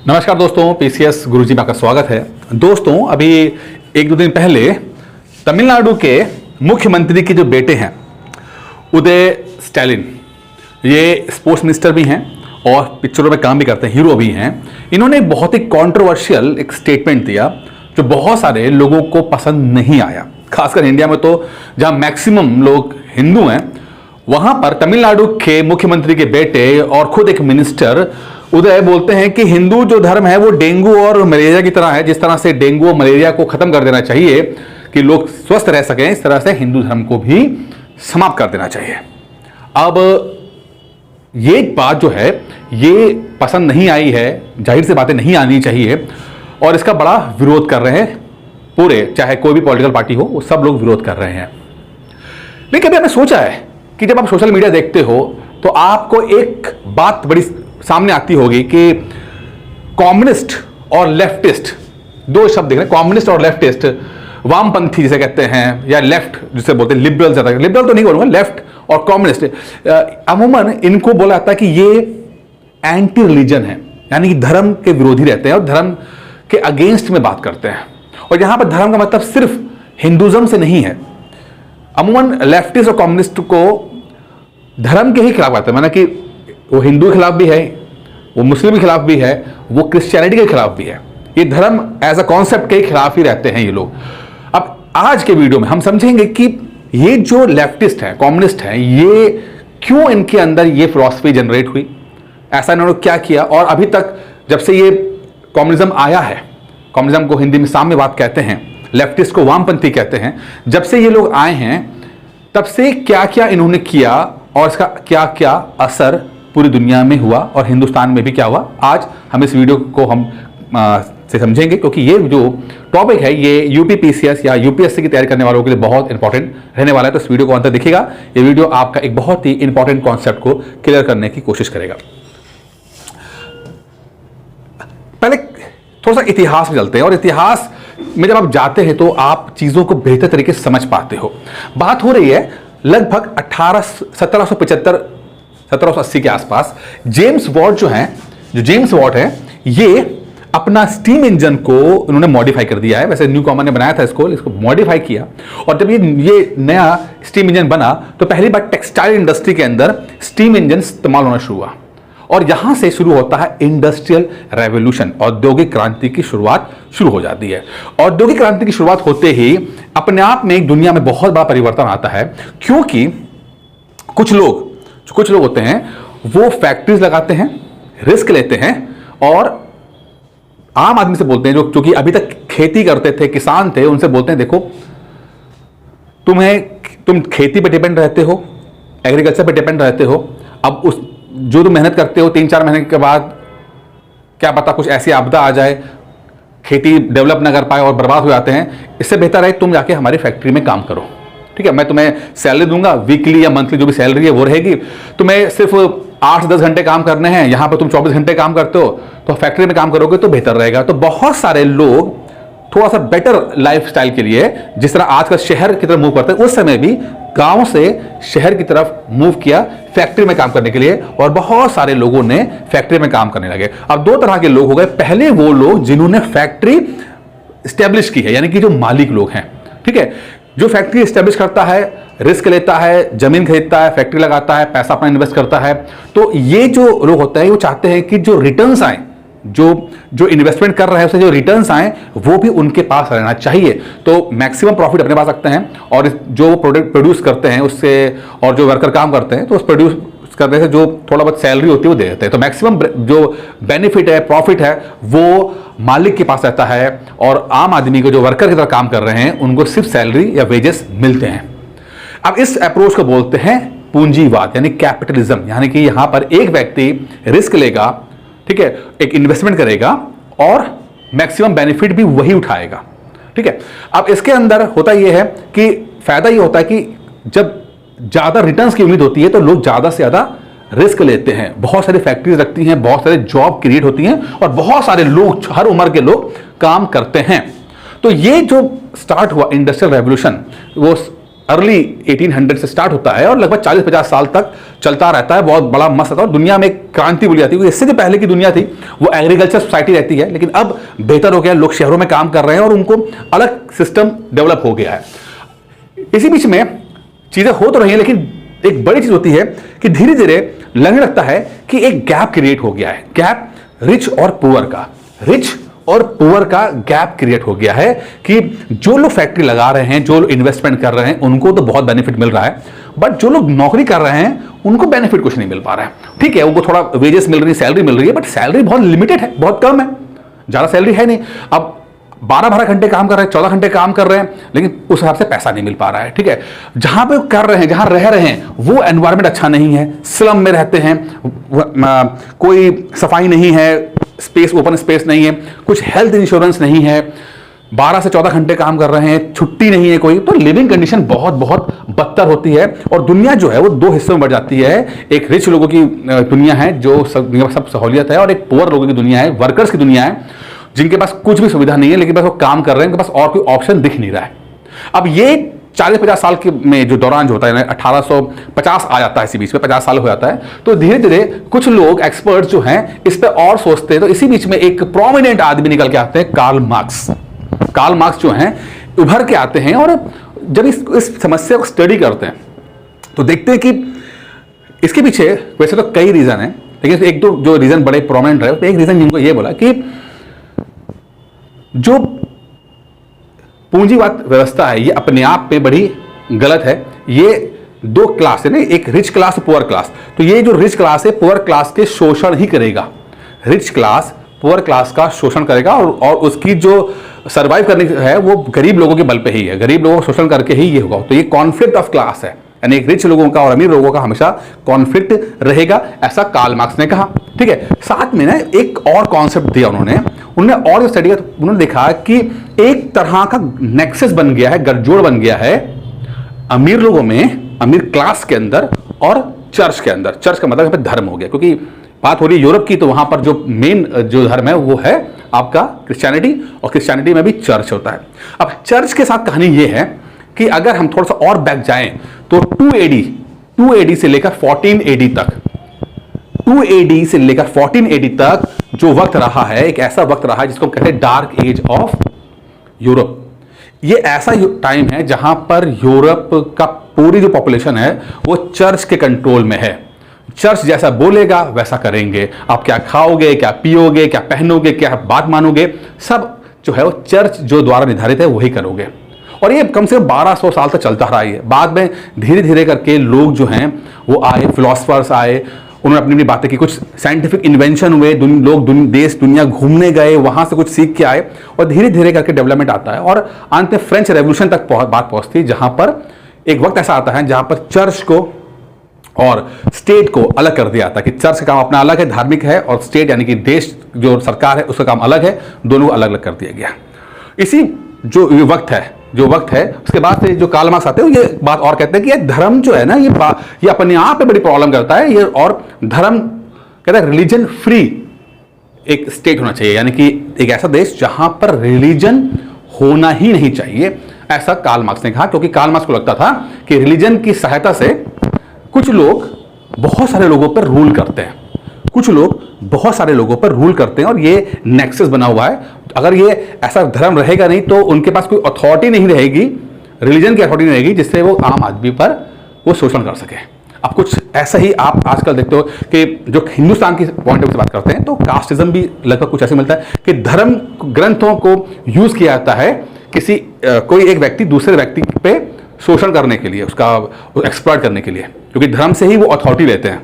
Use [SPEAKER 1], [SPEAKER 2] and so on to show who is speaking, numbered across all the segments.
[SPEAKER 1] नमस्कार दोस्तों, पीसीएस गुरुजी में आपका स्वागत है। दोस्तों, अभी एक दो दिन पहले तमिलनाडु के मुख्यमंत्री के जो बेटे हैं उदय स्टैलिन, ये स्पोर्ट्स मिनिस्टर भी हैं और पिक्चरों में काम भी करते हैं, हीरो भी हैं। इन्होंने बहुत ही कंट्रोवर्शियल एक स्टेटमेंट दिया जो बहुत सारे लोगों को पसंद नहीं आया। खासकर इंडिया में तो जहां मैक्सिमम लोग हिंदू हैं, वहां पर तमिलनाडु के मुख्यमंत्री के बेटे और खुद एक मिनिस्टर उदय बोलते हैं कि हिंदू जो धर्म है वो डेंगू और मलेरिया की तरह है। जिस तरह से डेंगू और मलेरिया को खत्म कर देना चाहिए कि लोग स्वस्थ रह सकें, इस तरह से हिंदू धर्म को भी समाप्त कर देना चाहिए। अब ये बात जो है ये पसंद नहीं आई है, जाहिर सी बातें नहीं आनी चाहिए, और इसका बड़ा विरोध कर रहे हैं पूरे, चाहे कोई भी पॉलिटिकल पार्टी हो, वो सब लोग विरोध कर रहे हैं। लेकिन कभी आपने सोचा है कि जब आप सोशल मीडिया देखते हो तो आपको एक बात बड़ी सामने आती होगी कि कम्युनिस्ट और लेफ्टिस्ट, दो शब्द देख रहे हैं, कम्युनिस्ट और लेफ्टिस्ट, वामपंथी जिसे कहते हैं या लेफ्ट जिसे बोलते हैं, लिबरल ज्यादा, लिबरल तो नहीं बोलूंगा, लेफ्ट और कम्युनिस्ट, अमूमन इनको बोला जाता है कि ये एंटी रिलीजन है, यानी कि धर्म के विरोधी रहते हैं और धर्म के अगेंस्ट में बात करते हैं। और यहां पर धर्म का मतलब सिर्फ हिंदुज्म से नहीं है। अमूमन लेफ्टिस्ट और कम्युनिस्ट को धर्म के ही खिलाफ आते हैं, माना कि वो हिंदू के खिलाफ भी है, वो मुस्लिम के खिलाफ भी है, वो क्रिश्चियनिटी के खिलाफ भी है। ये धर्म एज अ कॉन्सेप्ट के खिलाफ ही रहते हैं ये लोग। अब आज के वीडियो में हम समझेंगे कि ये जो लेफ्टिस्ट है, कम्युनिस्ट है, ये क्यों इनके अंदर ये फिलॉसफी जनरेट हुई, ऐसा इन्होंने क्या किया, और अभी तक जब से ये कम्युनिज्म आया है, कम्युनिज्म को हिंदी में साम्यवाद कहते हैं, लेफ्टिस्ट को वामपंथी कहते हैं, जब से ये लोग आए हैं तब से क्या क्या इन्होंने किया और इसका क्या क्या असर पूरी दुनिया में हुआ और हिंदुस्तान में भी क्या हुआ, आज हम इस वीडियो को हम से समझेंगे। क्योंकि ये जो टॉपिक है ये यूपी पीसीएस या यूपीएससी की तैयारी करने वालों के लिए बहुत इंपॉर्टेंट रहने वाला है। तो इस वीडियो को अंत तक देखिएगा। ये वीडियो आपका एक बहुत ही इंपॉर्टेंट कॉन्सेप्ट को क्लियर करने की कोशिश करेगा। पहले थोड़ा सा इतिहास में चलते हैं, और इतिहास में जब आप जाते हैं तो आप चीजों को बेहतर तरीके से समझ पाते हो। बात हो रही है लगभग 1780 के आसपास। जेम्स वॉट जो जेम्स वॉट है, ये अपना स्टीम इंजन को उन्होंने मॉडिफाई कर दिया है। वैसे न्यू कॉमन ने बनाया था इसको मॉडिफाई किया, और जब ये नया स्टीम इंजन बना तो पहली बार टेक्सटाइल इंडस्ट्री के अंदर स्टीम इंजन इस्तेमाल होना शुरू हुआ, और यहां से शुरू होता है इंडस्ट्रियल रेवोल्यूशन। औद्योगिक क्रांति की शुरुआत शुरू हो जाती है। औद्योगिक क्रांति की शुरुआत होते ही अपने आप में एक दुनिया में बहुत बड़ा परिवर्तन आता है, क्योंकि कुछ लोग होते हैं वो फैक्ट्रीज लगाते हैं, रिस्क लेते हैं, और आम आदमी से बोलते हैं जो कि अभी तक खेती करते थे, किसान थे, उनसे बोलते हैं देखो तुम खेती पे डिपेंड रहते हो, एग्रीकल्चर पे डिपेंड रहते हो। अब जो तुम मेहनत करते हो 3-4 महीने के बाद क्या पता कुछ ऐसी आपदा आ जाए, खेती डेवलप ना कर पाए और बर्बाद हो जाते हैं। इससे बेहतर है तुम जाके हमारी फैक्ट्री में काम करो, ठीक है, मैं तुम्हें सैलरी दूंगा, वीकली या मंथली जो भी सैलरी है वो रहेगी, तुम्हें सिर्फ 8-10 घंटे काम करने हैं, यहां पर तुम 24 घंटे काम करते हो, तो फैक्ट्री में काम करोगे तो बेहतर रहेगा। तो बहुत सारे लोग थोड़ा सा बेटर लाइफस्टाइल के लिए, जिस तरह आजकल शहर की तरफ मूव करते हैं, उस समय भी गांव से शहर की तरफ मूव किया फैक्ट्री में काम करने के लिए, और बहुत सारे लोगों ने फैक्ट्री में काम करने लगे। अब दो तरह के लोग हो गए। पहले वो लोग जिन्होंने फैक्ट्री स्टैब्लिश की है, यानी कि जो मालिक लोग हैं, ठीक है, जो फैक्ट्री स्टैब्लिश करता है, रिस्क लेता है, जमीन खरीदता है, फैक्ट्री लगाता है, पैसा अपना इन्वेस्ट करता है। तो ये जो लोग होते हैं वो चाहते हैं कि जो रिटर्न्स आए, जो इन्वेस्टमेंट कर रहे हैं उससे जो रिटर्न्स आए वो भी उनके पास रहना चाहिए। तो मैक्सिमम प्रॉफिट अपने पास रखते हैं, और जो प्रोडक्ट प्रोड्यूस करते हैं उससे, और जो वर्कर काम करते हैं तो उस प्रोड्यूस करने से जो थोड़ा बहुत सैलरी होती है वो दे देते हैं। तो मैक्सिमम जो बेनिफिट है, प्रॉफिट है, वो मालिक के पास रहता है, और आम आदमी को जो वर्कर की तरह काम कर रहे हैं उनको सिर्फ सैलरी या वेजेस मिलते हैं। अब इस अप्रोच को बोलते हैं पूंजीवाद, यानी कैपिटलिज्म। यानी कि यहां पर एक व्यक्ति रिस्क लेगा, ठीक है, एक इन्वेस्टमेंट करेगा और मैक्सिमम बेनिफिट भी वही उठाएगा, ठीक है। अब इसके अंदर होता यह है कि फायदा यह होता है कि जब ज्यादा रिटर्न्स की उम्मीद होती है तो लोग ज्यादा से ज्यादा रिस्क लेते हैं। बहुत सारी फैक्ट्रीज रखती हैं, बहुत सारे जॉब क्रिएट होती हैं, और बहुत सारे लोग, हर उम्र के लोग काम करते हैं। तो ये जो स्टार्ट हुआ इंडस्ट्रियल रेवोल्यूशन, वो अर्ली 1800 से स्टार्ट होता है और लगभग 40-50 साल तक चलता रहता है, बहुत बड़ा मस्त रहता है। दुनिया में एक क्रांति बोली जाती है, इससे जो पहले की दुनिया थी वो एग्रीकल्चर सोसाइटी रहती है, लेकिन अब बेहतर हो गया, लोग शहरों में काम कर रहे हैं और उनको अलग सिस्टम डेवलप हो गया है। इसी बीच में चीजें हो तो रही हैं, लेकिन एक बड़ी चीज होती है कि धीरे धीरे लगने लगता है कि एक गैप क्रिएट हो गया है, गैप रिच और पुअर का, रिच और पुअर का गैप क्रिएट हो गया है कि जो लोग फैक्ट्री लगा रहे हैं, जो लोग इन्वेस्टमेंट कर रहे हैं, उनको तो बहुत बेनिफिट मिल रहा है, बट जो लोग नौकरी कर रहे हैं उनको बेनिफिट कुछ नहीं मिल पा रहा है। ठीक है, उनको थोड़ा वेजेस मिल रही है, सैलरी मिल रही है, बट सैलरी बहुत लिमिटेड है, बहुत कम है, ज्यादा सैलरी है नहीं। अब 12-12 घंटे काम कर रहे हैं, 14 घंटे काम कर रहे हैं, लेकिन उस हिसाब से पैसा नहीं मिल पा रहा है। ठीक है, जहां पे कर रहे हैं, जहां रह रहे हैं, वो एनवायरमेंट अच्छा नहीं है, स्लम में रहते हैं, कोई सफाई नहीं है, स्पेस, ओपन स्पेस नहीं है, कुछ हेल्थ इंश्योरेंस नहीं है, 12 से 14 घंटे काम कर रहे हैं, छुट्टी नहीं है कोई, तो लिविंग कंडीशन बहुत बहुत बदतर होती है। और दुनिया जो है वो दो हिस्सों में बढ़ जाती है, एक रिच लोगों की दुनिया है जो सब सहूलियत है, और एक पुअर लोगों की दुनिया है, वर्कर्स की दुनिया है, जिनके पास कुछ भी सुविधा नहीं है, लेकिन बस वो काम कर रहे हैं, उनके पास और कोई ऑप्शन दिख नहीं रहा है। अब ये 40-50 साल के में जो दौरान जो होता है, 1850 आ जाता है, इसी बीच में 50 साल हो जाता है, तो धीरे धीरे कुछ लोग एक्सपर्ट्स जो हैं इस पे और सोचते हैं। तो इसी बीच में एक प्रोमिनेंट आदमी निकल के आते हैं, कार्ल मार्क्स। कार्ल मार्क्स जो हैं उभर के आते हैं, और जब इस समस्या को स्टडी करते हैं तो देखते हैं कि इसके पीछे वैसे तो कई रीजन है, लेकिन एक दो जो रीजन बड़े प्रोमिनेंट रहे, तो एक रीजन जिनको ये बोला कि जो पूंजीवाद व्यवस्था है ये अपने आप में बड़ी गलत है। ये दो क्लास है ना, एक रिच क्लास और पुअर क्लास, तो ये जो रिच क्लास है पुअर क्लास के शोषण ही करेगा, रिच क्लास पुअर क्लास का शोषण करेगा, और उसकी जो सर्वाइव करने है वो गरीब लोगों के बल पे ही है, गरीब लोगों को शोषण करके ही ये होगा। तो ये कॉन्फ्लिक्ट ऑफ क्लास है, यानी एक रिच लोगों का और अमीर लोगों का हमेशा कॉन्फ्लिक्ट रहेगा, ऐसा कार्ल मार्क्स ने कहा। ठीक है, साथ में ना एक और कॉन्सेप्ट दिया उन्होंने और जो स्टडी किया तो उन्होंने देखा कि एक तरह का नेक्सस बन गया है, गठजोड़ बन गया है अमीर लोगों में, अमीर क्लास के अंदर और चर्च के अंदर। चर्च का मतलब यहाँ पे धर्म हो गया, क्योंकि बात हो रही है यूरोप की, तो वहां पर जो मेन जो धर्म है वो है आपका क्रिश्चियनिटी, और क्रिश्चियनिटी में भी चर्च होता है। अब चर्च के साथ कहानी ये है कि अगर हम थोड़ा सा और बैक जाएं तो 2 AD से लेकर 14 AD तक, 2 AD से लेकर 14 AD तक जो वक्त रहा है, एक ऐसा वक्त रहा है जिसको कहते हैं डार्क एज ऑफ यूरोप। ये ऐसा टाइम है जहां पर यूरोप का पूरी जो पॉपुलेशन है वो चर्च के कंट्रोल में है। चर्च जैसा बोलेगा वैसा करेंगे, आप क्या खाओगे, क्या पियोगे, क्या पहनोगे, क्या बात मानोगे, सब जो है वो चर्च जो द्वारा निर्धारित है वही करोगे। और ये कम से कम 1200 साल तक चलता रहा है। बाद में धीरे धीरे करके लोग जो हैं वो आए, फिलोसफर्स आए, उन्होंने अपनी अपनी बातें की, कुछ साइंटिफिक इन्वेंशन हुए, लोग देश दुनिया घूमने गए, वहां से कुछ सीख के आए, और धीरे धीरे करके डेवलपमेंट आता है, और अंत में फ्रेंच रेवोल्यूशन तक बात पहुंचती, जहां पर एक वक्त ऐसा आता है जहां पर चर्च को और स्टेट को अलग कर दिया था कि चर्च का काम अपना अलग है, धार्मिक है, और स्टेट यानी कि देश जो सरकार है उसका काम अलग है, दोनों को अलग अलग कर दिया गया। इसी जो वक्त है उसके बाद से जो कार्ल मार्क्स आते हैं ये बात और कहते हैं कि ये धर्म जो है ना ये अपने आप में बड़ी प्रॉब्लम करता है, ये, और धर्म कहता है रिलीजन फ्री एक स्टेट होना चाहिए, यानी कि एक ऐसा देश जहां पर रिलीजन होना ही नहीं चाहिए, ऐसा कार्ल मार्क्स ने कहा। क्योंकि कार्ल मार्क्स को लगता था कि रिलीजन की सहायता से कुछ लोग बहुत सारे लोगों पर रूल करते हैं, कुछ लोग बहुत सारे लोगों पर रूल करते हैं, और ये नेक्सस बना हुआ है। अगर ये ऐसा धर्म रहेगा नहीं तो उनके पास कोई अथॉरिटी नहीं रहेगी, रिलीजन की अथॉरिटी नहीं रहेगी जिससे वो आम आदमी पर वो शोषण कर सके। अब कुछ ऐसा ही आप आजकल देखते हो कि जो हिंदुस्तान की पॉइंट ऑफ व्यू से बात करते हैं तो कास्टिज्म भी लगभग कुछ ऐसे मिलता है कि धर्म ग्रंथों को यूज किया जाता है किसी कोई एक व्यक्ति दूसरे व्यक्ति पे शोषण करने के लिए, उसका एक्सप्लॉइट करने के लिए, क्योंकि धर्म से ही वो अथॉरिटी लेते हैं।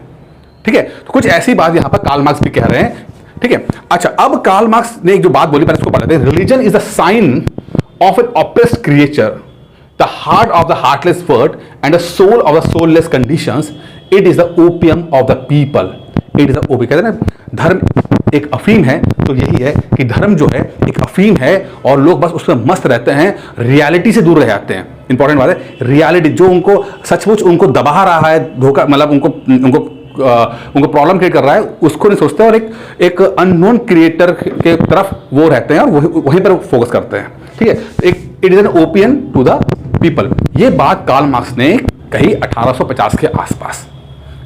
[SPEAKER 1] ठीक है, तो कुछ ऐसी बात यहां पर कार्ल मार्क्स भी कह रहे हैं। ठीक है, अच्छा, अब कार्ल मार्क्स ने एक जो बात बोली, पर इसको पढ़ लेते हैं। Religion is the sign of an oppressed creature, the heart of the heartless world and the soul of the soulless conditions, it is the opium of the people, it is the opium. कहते हैं ना, धर्म एक अफीम है, तो यही है कि धर्म जो है एक अफीम है, और लोग बस उसमें मस्त रहते हैं, रियलिटी से दूर रह जाते हैं। इंपॉर्टेंट बात है, रियलिटी जो उनको सचमुच उनको दबा रहा है, धोखा, मतलब उनको प्रॉब्लम क्रिएट कर रहा है, उसको नहीं सोचते, और एक अननोन क्रिएटर के तरफ वो रहते हैं और वहीं पर फोकस करते हैं। ठीक है, it is an opium to the people. ये बात कार्ल मार्क्स ने कही 1850 के आसपास,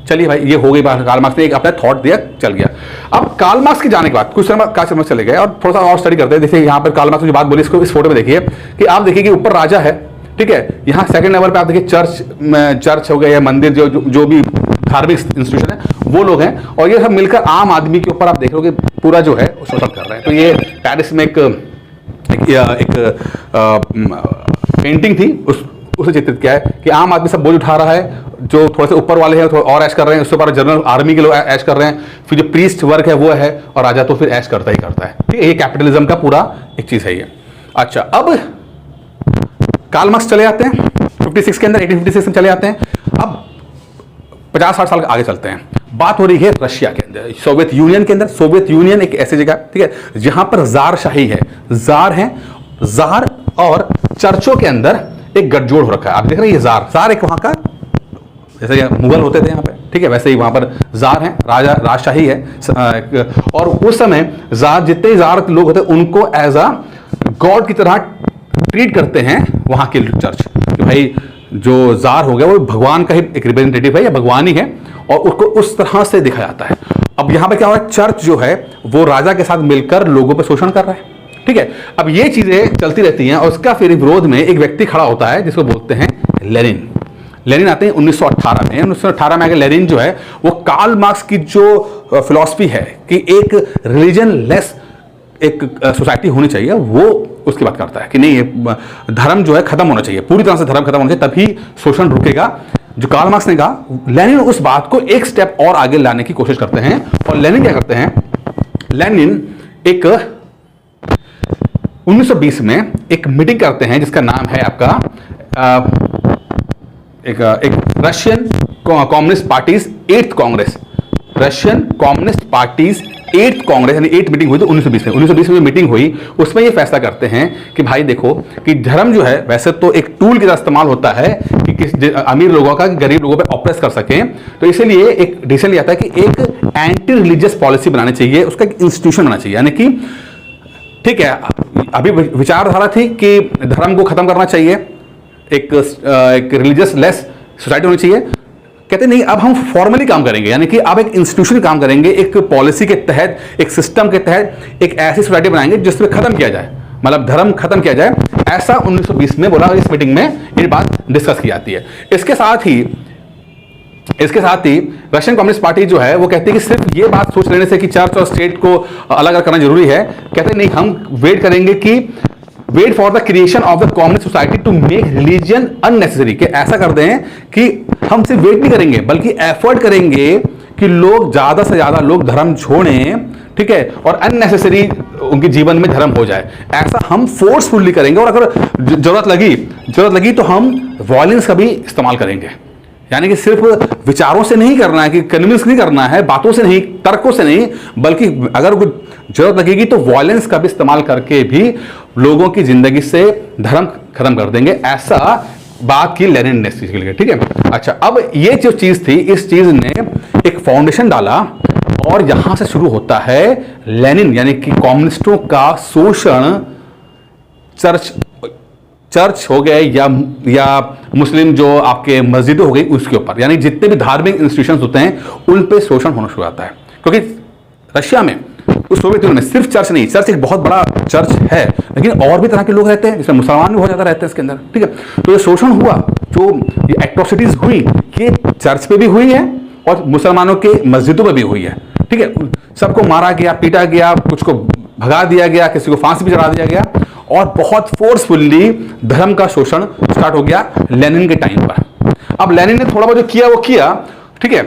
[SPEAKER 1] चलिए भाई ये हो गई बात, कार्ल मार्क्स ने एक अपना थॉट दिया, चल गया। अब कार्ल मार्क्स के जाने के बाद कुछ समय चले गए और थोड़ा सा और स्टडी करते हैं। देखिए यहाँ पर कार्ल मार्क्स ने जो बात बोली इसको इस फोटो में देखिए कि आप देखिए कि ऊपर राजा है, ठीक है, यहाँ सेकंड लेवल पे आप देखिए चर्च हो गया या मंदिर जो भी धार्मिक इंस्टीट्यूशन है वो लोग हैं, और ये सब मिलकर आम आदमी के ऊपर आप देख रहे हो कि पूरा जो है शोषण कर रहे हैं। तो ये पेरिस में एक पेंटिंग थी, उसे चित्रित किया है कि आम आदमी सब बोझ उठा रहा है, जो थोड़े से ऊपर वाले हैं थोड़ा और ऐश कर रहे हैं, उसके ऊपर जनरल आर्मी के लोग ऐश कर रहे हैं, फिर जो प्रीस्ट वर्ग है वो है, और राजा तो फिर ऐश करता ही करता है। ठीक है, ये कैपिटलिज्म का पूरा एक चीज है ये। अच्छा, अब कार्ल मार्क्स चले जाते हैं 56 के अंदर, 1856 में चले जाते हैं। अब 50-60 साल आगे चलते हैं, बात हो रही है रशिया के अंदर, सोवियत यूनियन के अंदर। सोवियत यूनियन एक ऐसी जगह, ठीक है, जहां पर जार शाही है, जार है, जार और चर्चों के अंदर एक गठजोड़ हो रखा है। आप देख रहे हैं ये जार एक वहां का, जैसे मुगल होते थे यहाँ पे, ठीक है, वैसे ही वहां पर जार है, राजशाही है। और उस समय जार, जितने जार लोग होते हैं उनको एज अ गॉड की तरह ट्रीट करते हैं वहां के चर्च, कि भाई जो जार हो गया वो भगवान का ही एक रिप्रेजेंटेटिव है या भगवान ही है, और उसको उस तरह से दिखा जाता है। अब यहां पे क्या हो रहा है, चर्च जो है वो राजा के साथ मिलकर लोगों पे शोषण कर रहा है। ठीक है, अब ये चीजें चलती रहती हैं, और उसका फिर विरोध में एक व्यक्ति खड़ा होता है जिसको बोलते हैं लेनिन। लेनिन आते हैं 1918 में। 1918 में आगे लेनिन जो है वो कार्ल मार्क्स की जो फिलॉसफी है कि एक रिलीजन लेस एक सोसाइटी होनी चाहिए, वो उसकी बात करता है कि नहीं, ये धर्म जो है खत्म होना चाहिए, पूरी तरह से धर्म खत्म होना चाहिए, तभी शोषण रुकेगा, जो कार्ल मार्क्स ने कहा। लेनिन उस बात को एक स्टेप और आगे लाने की कोशिश करते हैं, और लेनिन क्या करते हैं, लेनिन एक 1920 में एक मीटिंग करते हैं जिसका नाम है आपका एक Russian communist parties 8th Congress, Russian communist parties 8th Congress, यानी 8 मीटिंग हुई थी 1920 में। 1920 में मीटिंग हुई, उसमें ये फैसला करते हैं कि भाई देखो कि धर्म जो है वैसे तो एक टूल की तरह इस्तेमाल होता है कि किस अमीर लोगों का गरीब लोगों पे ऑप्रेस कर सकें, तो इसीलिए एक डिसीजन लिया था कि एक एंटी रिलीजियस पॉलिसी बनानी चाहिए, उसका एक इंस्टीट्यूशन बनाना चाहिए। यानी कि ठीक है, अभी विचारधारा थी कि धर्म को खत्म करना चाहिए, एक रिलीजियस लेस सोसाइटी होनी चाहिए। कहते नहीं, अब हम फॉर्मली काम करेंगे, यानी कि अब एक इंस्टीट्यूशन काम करेंगे, एक पॉलिसी के तहत, एक सिस्टम के तहत एक ऐसी सोसाइटी बनाएंगे जिसमें खत्म किया जाए, मतलब धर्म खत्म किया जाए। ऐसा 1920 में बोला, इस मीटिंग में ये बात डिस्कस की जाती है। इसके साथ ही रशियन कम्युनिस्ट पार्टी जो है वो कहती है कि सिर्फ ये बात सोच लेने से कि चर्च और स्टेट को अलग अलग करना जरूरी है, कहते नहीं, हम वेट करेंगे कि wait for the creation of the communist society to make religion unnecessary, कि ऐसा कर दें कि हम सिर्फ वेट नहीं करेंगे बल्कि एफर्ट करेंगे कि लोग ज्यादा से ज्यादा लोग धर्म छोड़ें, ठीक है, और अननेसेसरी उनके जीवन में धर्म हो जाए, ऐसा हम फोर्सफुली करेंगे। और अगर जरूरत लगी तो हम वॉयलेंस का भी इस्तेमाल करेंगे, यानी कि सिर्फ विचारों से नहीं करना है, कि कन्विंस नहीं करना है, बातों से नहीं, तर्कों से नहीं, बल्कि अगर कुछ जरूरत लगेगी तो वॉयलेंस का भी इस्तेमाल करके भी लोगों की जिंदगी से धर्म खत्म कर देंगे, ऐसा बात की लेनिन ने इस चीज के लिए। ठीक है, अच्छा, अब ये जो चीज थी, इस चीज ने एक फाउंडेशन डाला, और यहां से शुरू होता है लेनिन, यानी कि कम्युनिस्टों का शोषण चर्च हो गए या मुस्लिम जो आपके मस्जिदें हो गई उसके ऊपर, यानी जितने भी धार्मिक इंस्टीट्यूशंस होते हैं उन पे शोषण होना शुरू होता है। क्योंकि रशिया में, उस सोवियत यूनियन में सिर्फ चर्च नहीं, चर्च एक बहुत बड़ा चर्च है, लेकिन और भी तरह के लोग रहते हैं, जिसमें मुसलमान भी बहुत ज्यादा रहते हैं इसके अंदर। ठीक है, तो ये शोषण हुआ, जो ये एट्रोसिटीज हुई, ये चर्च पे भी हुई है और मुसलमानों के मस्जिदों पे भी हुई है। ठीक है, सबको मारा गया, पीटा गया, कुछ को भगा दिया गया, किसी को फांसी भी चढ़ा दिया गया, और बहुत फोर्सफुल्ली धर्म का शोषण स्टार्ट हो गया लेनिन के टाइम पर। अब लेनिन ने थोड़ा बहुत जो किया वो किया, ठीक है।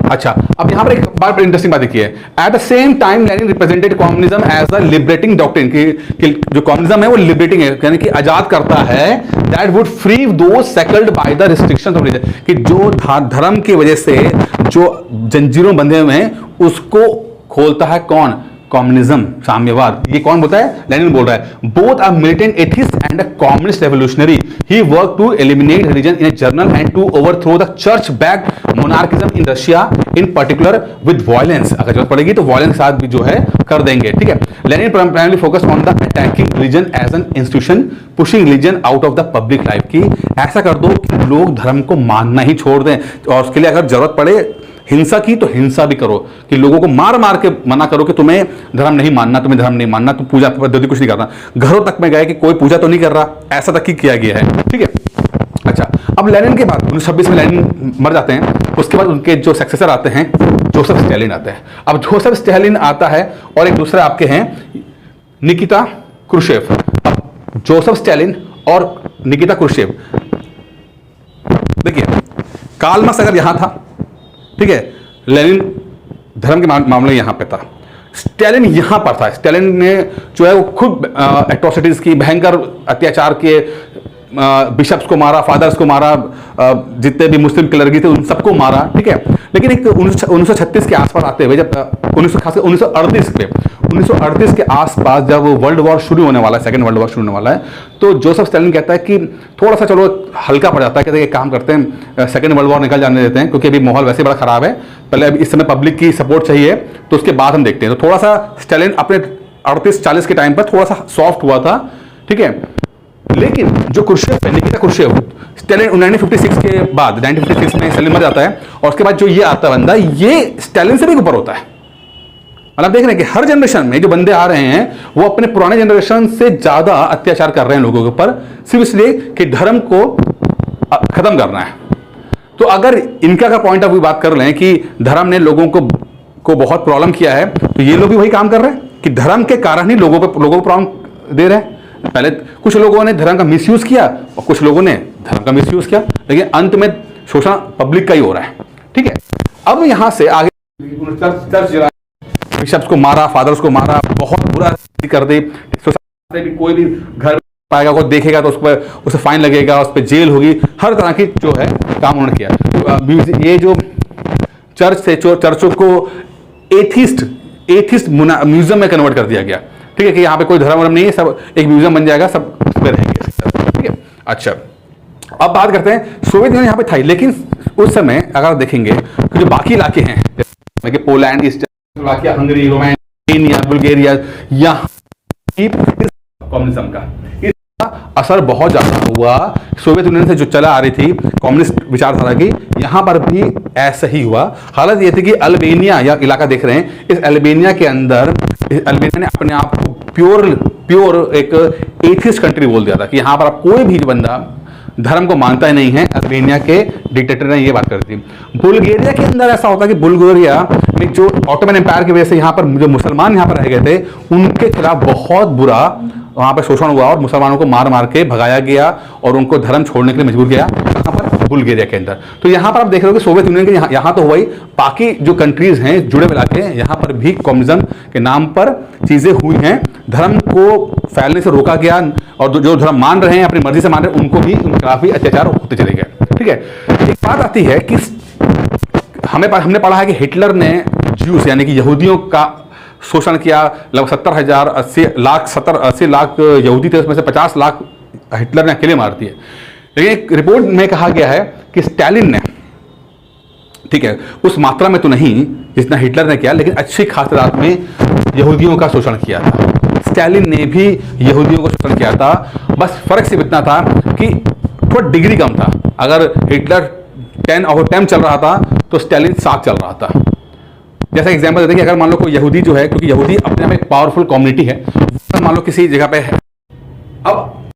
[SPEAKER 1] अच्छा, अब यहां पर एक बात इंटरेस्टिंग बात देखिए, at the same time Lenin represented communism as a liberating doctrine, कि जो कम्युनिज्म है वो लिबरेटिंग है, यानी कि आजाद करता है, that would free those shackled by the restrictions of religion, कि जो धर्म की वजह से जो जंजीरों बंधे हुए हैं उसको खोलता है कौन, कम्युनिज्म, साम्यवाद, ये कौन बोलता है? लेनिन बोल रहा है। Both a militant atheist and a communist revolutionary, he work to eliminate religion in a general and to overthrow the church backed monarchism in Russia, in particular with violence. अगर जरूरत पड़ेगी तो वायलेंस के साथ भी जो है कर देंगे, ठीक है। Lenin primarily focus on the attacking religion as an institution, pushing religion out of the public life, की ऐसा कर दो कि लोग धर्म को मानना ही छोड़ दें, और उसके लिए अगर जरूरत पड़े हिंसा की तो हिंसा भी करो, कि लोगों को मार मार के मना करो कि तुम्हें धर्म नहीं मानना, तुम्हें धर्म नहीं मानना, तुम पूजा पद्धति कुछ नहीं करना। घरों तक में गए कि कोई पूजा तो नहीं कर रहा, ऐसा तक ही किया गया है, ठीक है। अच्छा, अब लेनिन के बाद 1926 में लेनिन मर जाते हैं, उसके बाद उनके जो सक्सेसर आते हैं जोसेफ स्टालिन आते हैं। अब जोसेफ स्टालिन आता है और एक दूसरे आपके हैं निकिता क्रुश्चेव। अब जोसेफ स्टालिन और निकिता क्रुश्चेव, देखिए कार्ल मार्क्स अगर यहां था, ठीक है, लेनिन धर्म के मामले यहां पे था, स्टालिन यहां पर था। स्टालिन ने जो है वो खुद एट्रोसिटीज की, भयंकर अत्याचार किए, बिशप्स को मारा, फादर्स को मारा, जितने भी मुस्लिम क्लर्गी थे उन सबको मारा, ठीक है। लेकिन एक 1936 के आसपास आते हुए, जब 1938 के आसपास जब वर्ल्ड वॉर शुरू होने वाला है, सेकेंड वर्ल्ड वॉर शुरू होने वाला है, तो जोसेफ स्टालिन कहता है कि थोड़ा सा चलो हल्का पड़ जाता है, कहते हैं एक काम करते हैं, सेकेंड वर्ल्ड वॉर निकल जाने देते हैं, क्योंकि अभी माहौल वैसे बड़ा खराब है, पहले अभी इस समय पब्लिक की सपोर्ट चाहिए, तो उसके बाद हम देखते हैं। तो थोड़ा सा स्टालिन अपने 38-40 के टाइम पर थोड़ा सा सॉफ्ट हुआ था, ठीक है। लेकिन जो क्रुश्चेव है, निकिता क्रुश्चेव, स्टालिन 1956 के बाद, 1956 में स्टालिन मर जाता है, और उसके बाद जो ये आता बंदा, ये स्टालिन से भी ऊपर होता है। मतलब देख रहे हैं कि हर जनरेशन में जो बंदे आ रहे हैं वो अपने पुराने जनरेशन से ज्यादा अत्याचार कर रहे हैं लोगों के ऊपर, सिर्फ इसलिए कि धर्म को खत्म करना है। तो अगर इनका का पॉइंट ऑफ व्यू बात कर लें कि धर्म ने लोगों को बहुत प्रॉब्लम किया है, तो ये लोग भी वही काम कर रहे हैं कि धर्म के कारण ही लोगों को प्रॉब्लम दे रहे हैं। पहले कुछ लोगों ने धर्म का मिसयूज किया और कुछ लोगों ने धर्म का मिसयूज किया, लेकिन अंत में शोषण पब्लिक का ही हो रहा है, ठीक है। अब यहां से आगे चर्च बिशप्स को मारा, फादर्स को मारा, बहुत बुरा कर दे, सोसाइटी भी कोई भी घर पाएगा, कोई देखेगा तो उसे फाइन लगेगा, उस पर जेल होगी, हर तरह की जो है काम उन्होंने किया। तो ये जो चर्च थे, चर्चों को एथिस्ट म्यूजियम में कन्वर्ट कर दिया गया, ठीक है, कि यहाँ पे कोई धर्म नहीं है, सब एक म्यूजियम बन जाएगा, सब उसमें रहेंगे, ठीक है। अच्छा, अब बात करते हैं सोवियत यूनियन यहाँ पे था, लेकिन उस समय अगर देखेंगे कि जो बाकी इलाके हैं, जैसे Poland, eastern Hungary, Romania, Bulgaria, यहाँ कम्युनिज्म का असर बहुत ज्यादा हुआ। सोवियत यूनियन से जो चला आ रही थी कम्युनिस्ट विचारधारा की, यहां पर भी ऐसा ही हुआ। हालत ये थी कि अल्बानिया या इलाका देख रहे हैं, इस अल्बानिया के अंदर अल्बानिया ने अपने आप को प्योर एक एथिस्ट कंट्री बोल दिया था, कि यहां पर आप कोई भी बंदा धर्म को मानता ही नहीं है। अल्बानिया के डिक्टेटर ने ये बात कर दी। बुल्गारिया के अंदर ऐसा होता कि बुल्गारिया में जो ऑटोमन एम्पायर की वजह से यहाँ पर जो मुसलमान यहाँ पर रह गए थे, उनके खिलाफ बहुत बुरा वहां पर शोषण हुआ और मुसलमानों को मार मार के भगाया गया और उनको धर्म छोड़ने के लिए मजबूर किया, कहां पर? बुल्गारिया के अंदर। तो यहां पर आप देख रहे हो कि सोवियत यूनियन के यहां तो हुआ ही, बाकी जो कंट्रीज हैं जुड़े मिला के, यहां पर भी कम्युनिज्म के नाम पर चीजें हुई हैं, धर्म को फैलने से रोका गया, और जो धर्म मान रहे हैं, अपनी मर्जी से मान रहे हैं, उनको भी उनके खिलाफ भी अत्याचार होते चले गए, ठीक है। एक बात आती है कि हमने पढ़ा है कि हिटलर ने ज्यूस यानी कि यहूदियों का शोषण किया, लगभग 70,000 80 लाख यहूदी थे, उसमें से 50 लाख हिटलर ने अकेले मार दिए। लेकिन एक रिपोर्ट में कहा गया है कि स्टालिन ने, ठीक है, उस मात्रा में तो नहीं जितना हिटलर ने किया, लेकिन अच्छी खास तादाद में यहूदियों का शोषण किया था। स्टालिन ने भी यहूदियों को शोषण किया था, बस फर्क सिर्फ इतना था कि थोड़ा डिग्री कम था। अगर हिटलर 10/10 चल रहा था तो स्टालिन 7 चल रहा था। जैसा एग्जांपल देते हैं कि अगर मान लो कोई यहूदी जो है, क्योंकि यहूदी अपने आप एक पावरफुल कम्युनिटी है, मान लो किसी जगह पे है, अब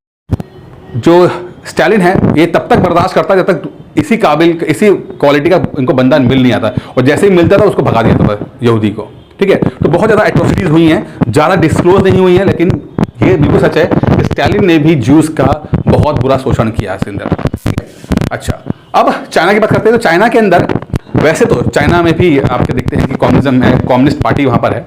[SPEAKER 1] जो स्टालिन है ये तब तक बर्दाश्त करता है जब तक इसी क्वालिटी का इनको बंदा मिल नहीं आता, और जैसे ही मिलता था उसको भगा दिया था यहूदी को, ठीक है। तो बहुत ज्यादा एट्रोसिटीज हुई हैं, ज्यादा डिस्क्लोज नहीं हुई हैं, लेकिन ये बिल्कुल सच है कि स्टालिन ने भी ज्यूज का बहुत बुरा शोषण किया इसके अंदर। अच्छा, अब चाइना की बात करते हैं। तो चाइना के अंदर, वैसे तो चाइना में भी आपके देखते हैं कि कम्युनिज्म है, कम्युनिस्ट पार्टी वहां पर है।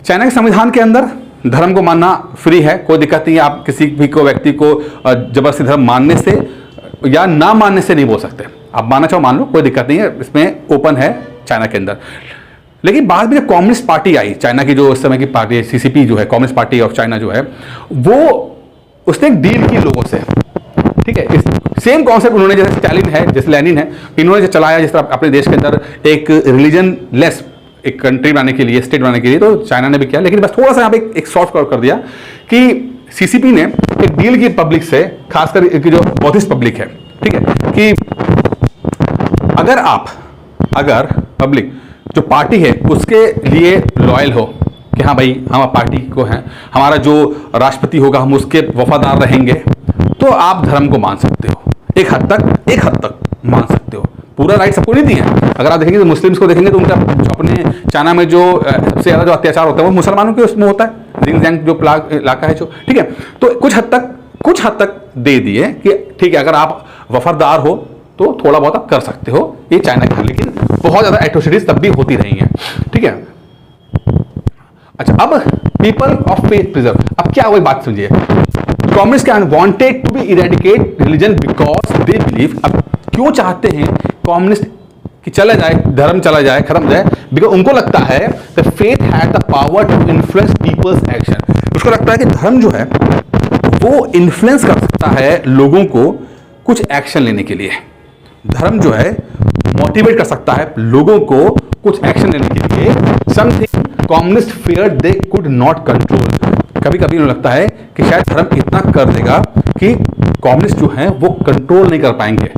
[SPEAKER 1] चाइना के संविधान के अंदर धर्म को मानना फ्री है, कोई दिक्कत नहीं है। आप किसी भी को व्यक्ति को जबरदस्ती धर्म मानने से या ना मानने से नहीं बोल सकते। आप मानना चाहो मान लो, कोई दिक्कत नहीं है, इसमें ओपन है चाइना के अंदर। लेकिन बाद में जब कम्युनिस्ट पार्टी आई, चाइना की जो उस समय की पार्टी है सीसीपी जो है, कम्युनिस्ट पार्टी ऑफ चाइना जो है, वो उसने एक डील की लोगों से, ठीक है। सेम कॉन्सेप्ट उन्होंने, जैसे स्टालिन है, जैसे लेनिन है, इन्होंने जो चलाया जिस तरह अपने देश के अंदर एक रिलीजन लेस एक कंट्री बनाने के लिए, स्टेट बनाने के लिए, तो चाइना ने भी किया। लेकिन बस थोड़ा सा यहाँ पे एक सॉफ्ट कर दिया कि सीसीपी ने एक डील की पब्लिक से, खासकर जो बौद्धिस्ट पब्लिक है, ठीक है, कि अगर पब्लिक जो पार्टी है उसके लिए लॉयल हो कि हाँ भाई हम पार्टी को हैं, हमारा जो राष्ट्रपति होगा हम उसके वफादार रहेंगे, तो आप धर्म को मान सकते हो। एक हद तक मान सकते हो, पूरा राइट सबको नहीं दिया है। अगर आप देखेंगे तो मुस्लिम्स को देखेंगे तो उनका अपने चाइना में जो सबसे ज़्यादा जो अत्याचार होता है वो मुसलमानों के उसमें होता है, जिंगजियांग जो इलाका है जो, ठीक है। तो कुछ हद तक दे दिए कि ठीक है अगर आप वफादार हो तो थोड़ा बहुत आप कर सकते हो, ये चाइना का। लेकिन बहुत ज़्यादा एट्रोसिटीज तब भी होती रही हैं, ठीक है। अच्छा, अब पीपल ऑफ फेथ प्रिजर्व, अब क्या वही बात समझिए, communist can wanted to be eradicate religion because they believe, अब क्यों चाहते हैं कम्युनिस्ट कि चला जाए, धर्म चला जाए, खत्म जाए, बिकॉज उनको लगता है the faith had the power to influence people's action. उसको लगता है कि धर्म जो है वो इन्फ्लुएंस कर सकता है लोगों को कुछ एक्शन लेने के लिए, धर्म जो है मोटिवेट कर सकता है लोगों को कुछ एक्शन लेने के लिए। Something communist fear they could not control, कभी कभी उन्हें लगता है कि शायद धर्म इतना कर देगा कि कम्युनिस्ट जो हैं वो कंट्रोल नहीं कर पाएंगे।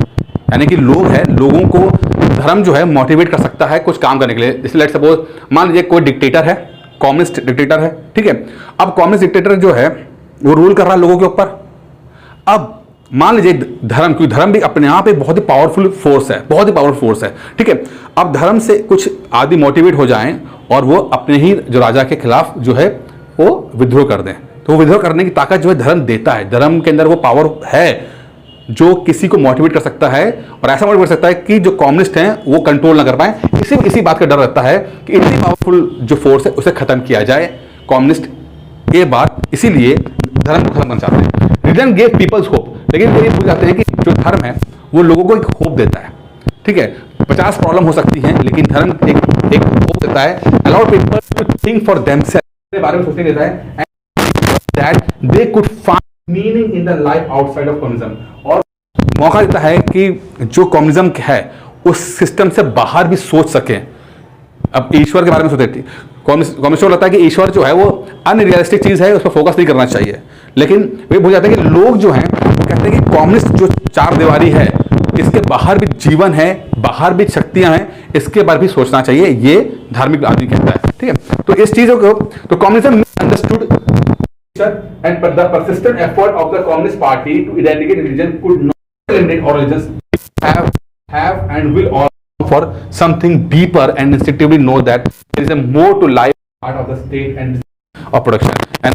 [SPEAKER 1] यानी कि लोग हैं, लोगों को धर्म जो है मोटिवेट कर सकता है कुछ काम करने के लिए। इसलिए लेट्स सपोज मान लीजिए कोई डिक्टेटर है, कम्युनिस्ट डिक्टेटर है, ठीक है। अब कम्युनिस्ट डिक्टेटर जो है वो रूल कर रहा है लोगों के ऊपर। अब मान लीजिए धर्म, क्योंकि धर्म भी अपने आप एक बहुत ही पावरफुल फोर्स है, बहुत ही पावरफुल फोर्स है, ठीक है। अब धर्म से कुछ आदमी मोटिवेट हो जाएं और वो अपने ही जो राजा के खिलाफ जो है वो विद्रोह कर दें, तो वो विद्रोह करने की ताकत जो है धर्म देता है। धर्म के अंदर वो पावर है जो किसी को मोटिवेट कर सकता है और ऐसा मोटिवेट कर सकता है कि जो कम्युनिस्ट हैं वो कंट्रोल ना कर पाए। इसी बात का डर रहता है कि इतनी पावरफुल जो फोर्स है उसे खत्म किया जाए कम्युनिस्ट, ये बात, इसीलिए धर्म को खत्म करना चाहते हैं। रिलीजन गेव पीपल्स होप, लेकिन ये भूल जाते हैं कि जो धर्म है वो लोगों को एक होप देता है, ठीक है। 50 प्रॉब्लम हो सकती हैं लेकिन धर्म एक होप देता है, allow people to think for themselves, के बारे में सोचने देता है, that they could find meaning in the life outside of communism, और मौका देता है कि जो कम्युनिज्म है उस सिस्टम से बाहर भी सोच सकें। अब ईश्वर के बारे में सोचते, कम्युनिस्ट को लगता है कि ईश्वर जो है वो अनरियलिस्टिक चीज है, उस पर फोकस नहीं करना चाहिए। लेकिन वे भूल जाते हैं कि लोग जो हैं वो कहते हैं कि कम्युनिस्ट जो चार दीवारी है इसके बाहर भी जीवन है, बाहर भी शक्तियां हैं, इसके बारे भी सोचना चाहिए, ये धार्मिक आदमी कहता है, ठीक है। तो इस चीजों को तो communism understood and but the persistent effort of the Communist Party to eradicate religion could not eliminate all religions have and will all for something deeper and instinctively know that there is a more to life part of the state and of production and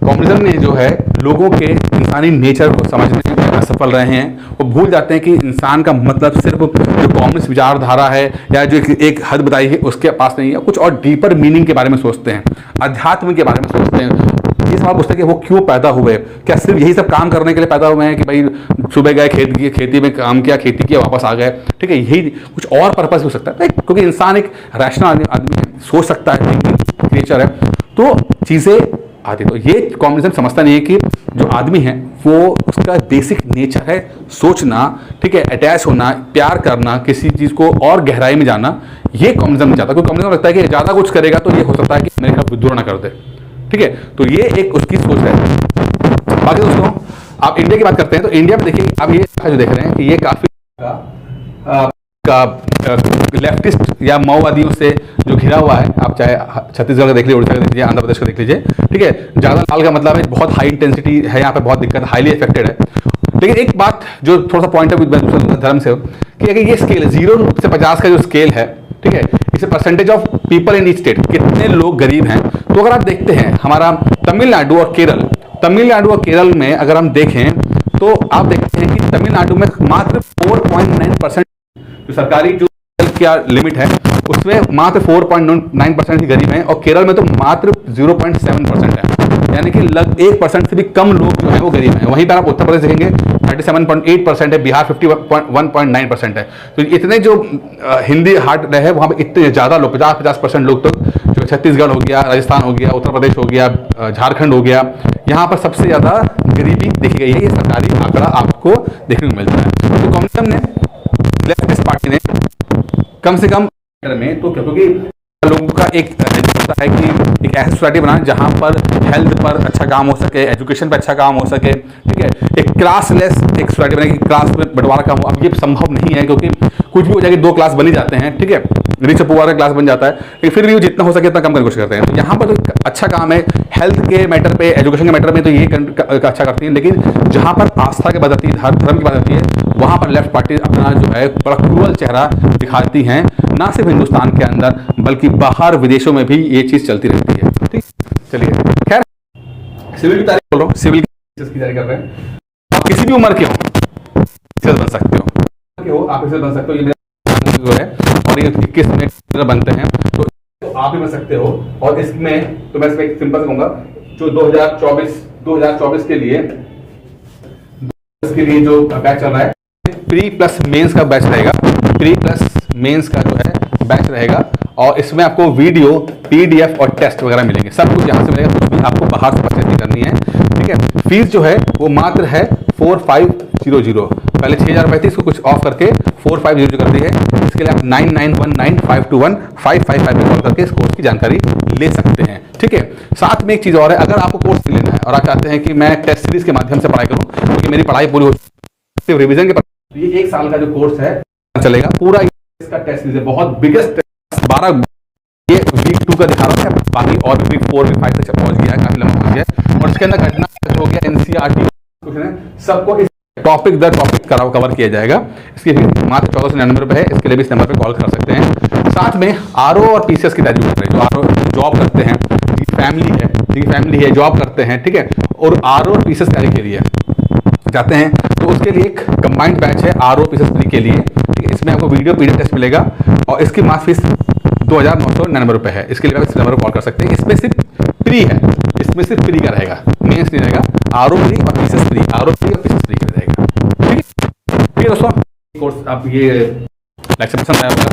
[SPEAKER 1] communism ने जो है लोगों के इंसानी nature को समझने में असफल रहे हैं। वो भूल जाते हैं कि इंसान का मतलब सिर्फ जो कम्युनिस्ट विचारधारा है या जो एक हद बताई है उसके पास नहीं है, कुछ और डीपर मीनिंग के बारे में सोचते हैं, अध्यात्म के बारे में सोचते हैं। ये सवाल पूछते हैं कि वो क्यों पैदा हुए, क्या सिर्फ यही सब काम करने के लिए पैदा हुए हैं कि भाई सुबह गए खेती में काम किया, खेती किया, वापस आ गए, ठीक है। यही कुछ और पर्पस हो सकता है क्योंकि इंसान एक रैशनल आदमी सोच सकता है, नेचर है, तो चीज़ें आती। तो ये कम्युनिज्म समझता नहीं है कि जो आदमी है वो उसका बेसिक नेचर है सोचना, ठीक है, अटैच होना, प्यार करना, किसी चीज़ को और गहराई में जाना, ये कम्युनिज्म नहीं चाहता। क्योंकि कम्युनिज्म लगता है कि ज़्यादा कुछ करेगा तो ये हो सकता है कि मेरे खिलाफ विद्रोह ना कर दे, ठीक है। तो ये एक उसकी सोच है। बाकी दोस्तों आप इंडिया की बात करते हैं तो इंडिया में देखिए, आप ये जो देख रहे हैं कि ये काफ़ी लेफ्टिस्ट या माओवादियों से जो घिरा हुआ है। आप चाहे छत्तीसगढ़ का देख लीजिए, उड़ीसा का देख लीजिए, आंध्र प्रदेश का देख लीजिए, ठीक है। ज़्यादा लाल का मतलब है बहुत हाई इंटेंसिटी है, यहाँ पे बहुत दिक्कत, हाईली इफेक्टेड है। लेकिन एक बात जो थोड़ा सा पॉइंट ऑफ व्यू धर्म से कि अगर ये स्केल 0 से 50 का जो स्केल है, ठीक है, इसे percentage of people in each state, कितने लोग गरीब हैं। तो अगर आप देखते हैं हमारा तमिलनाडु और केरल में अगर हम देखें तो आप देखते हैं कि तमिलनाडु में मात्र 4.9% जो सरकारी जो क्या लिमिट है उसमें मात्र 4.9% ही गरीब हैं, और केरल में तो मात्र 0.7% है, यानी कि लगभग 1% से भी कम लोग जो हैं वो गरीब हैं। वहीं पर आप उत्तर प्रदेश देखेंगे 37.8% है, बिहार 51.9% है। तो इतने जो हिंदी हार्ड है वहाँ पे इतने ज़्यादा लोग 50% लोग तो जो छत्तीसगढ़ हो गया, राजस्थान हो गया, उत्तर प्रदेश हो गया, झारखंड हो गया, यहाँ पर सबसे ज़्यादा गरीबी देखी गई है। ये सरकारी आंकड़ा आपको देखने को मिलता है। तो कॉन्ग्रेस ने, लेफ्टिस्ट पार्टी ने कम से कम में तो क्योंकि लोगों का एक होता है कि एक ऐसी सोसाइटी बनाए जहां पर हेल्थ पर अच्छा काम हो सके, एजुकेशन पर अच्छा काम हो सके, ठीक है, एक क्लासलेस एक सोसाइटी बनाए कि क्लास में बंटवारा काम हो। अब ये संभव नहीं है क्योंकि कुछ भी हो जाएगी, दो क्लास बन ही जाते हैं, ठीक है, रिच और पुअर का क्लास बन जाता है, लेकिन फिर भी वो जितना हो सके उतना कम करने की कोशिश करते हैं। तो यहाँ पर तो अच्छा काम है हेल्थ के मैटर पे, एजुकेशन के मैटर में, तो ये अच्छा करती है। लेकिन जहाँ पर आस्था की बात आती है, धर्म की बात आती है, वहाँ पर लेफ्ट पार्टी अपना जो है बड़ा क्रूअल चेहरा दिखाती हैं, ना सिर्फ हिंदुस्तान के अंदर बल्कि बाहर विदेशों में भी ये चीज़ चलती रहती है। ठीक, चलिए, खैर सिविल की तैयारी बोल रहा हूँ, सिविल की तैयारी कर रहे हैं। आप किसी भी उम्र के हो इसे बन सकते हो, आप इसे बन सकते हो। ये मेरा जो है और ये 21 में बनते हैं तो आप भी बन सकते हो। और इसमें तो मैं इसमें एक सिंपल कहूँगा, जो 2024 के लिए जो बैच चल रहा है, प्री प्लस मेंस का बैच रहेगा, प्री प्लस मेंस का जो है बैच रहेगा। और इसमें आपको वीडियो, पीडीएफ और टेस्ट वगैरह मिलेंगे, सब कुछ यहाँ से मिलेगा, कुछ भी आपको बाहर से परचेज नहीं करनी है। ठीक है, फीस जो है वो मात्र है 4500, पहले 6000 रुपये थी, इसको कुछ ऑफ करके 4500 कर दी है। इसके लिए आप 9919521555 पे कॉल करके इस कोर्स की जानकारी ले सकते हैं। ठीक है, साथ में एक चीज़ और है, अगर आपको कोर्स लेना है और आप चाहते हैं कि मैं टेस्ट सीरीज के माध्यम से पढ़ाई करूँ, क्योंकि मेरी पढ़ाई पूरी हो सिर्फ रिविजन के, ये 1 साल का जो कोर्स है चलेगा पूरा, इसका टेस्ट सीरीज है, बहुत बिगेस्ट 12, ये वीक 2 का दिखा रहा है, बाकी और वीक 4 वीक 5 तक पहुंच गया है, काफी लंबा पहुंच गया। और इसके अंदर घटना हो गया, एनसीईआरटी क्वेश्चन है, सबको इस टॉपिक दर टॉपिक कवर किया जाएगा। इसकी फीस मात्र 1499 रुपये है। इसके लिए भी इस नंबर पर कॉल कर सकते हैं। साथ में आरओ और पीसीएस की तैयारी कर रहे हैं, जो आरओ जॉब करते हैं, जिनकी फैमिली है जॉब करते हैं, ठीक है, और आरओ और पीसीएस तैयारी के लिए जाते हैं, तो उसके लिए एक कंबाइंड बैच है आरओ पीसीएस प्री के लिए। ठीक है, इसमें आपको वीडियो पीडीएफ टेस्ट मिलेगा और इसकी मात्र फीस 2999 रुपये है। इसके लिए आप इस नंबर पर कॉल कर सकते हैं। इसमें सिर्फ प्री है, इसमें सिर्फ प्री का रहेगा, मेंस नहीं रहेगा। आरओ प्री और पीसीएस प्री, आरओ प्री और पीसीएस प्री का रहेगा। ठीक है दोस्तों, कोर्स आप ये लेक्चर पसंद आया होगा